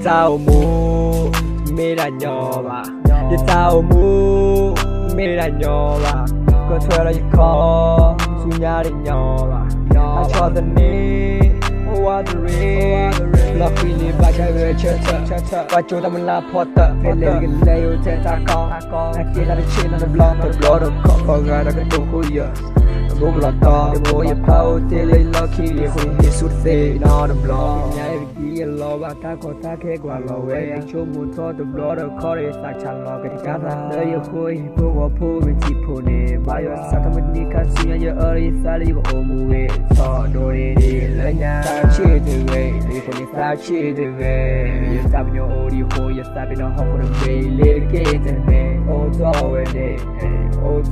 tao mu mê là nhỏ bà như tao mu mê là nhỏ bà có thuê là khó su nhà để nhỏ bà ta cho tên ní qua từ ri là phi li ba cái về chơi và chúng ta mình là potter về lấy cái lấy ở trên ta con ta kia là trên là blog được có gà là cái đồ của giờ bố là to để bố nhập bao tiền lấy lo khi để hồi hết suốt thế nó đầm lo nhảy đi lo ba ta có ta khé qua lo về cho muốn cho đầm lo được khó để sạc chẳng lo cái cá ra nơi yêu khôi bố có phô về chỉ phô nè bao giờ sao thằng mình đi cá suy nhớ ở đây xa đi có ôm về so đôi đi lấy nhà ta chia từ về đi con đi ta chia từ về giờ ta bây giờ đi hồi giờ ta bây giờ học con về lấy cái tên về ô tô về đây. Oh,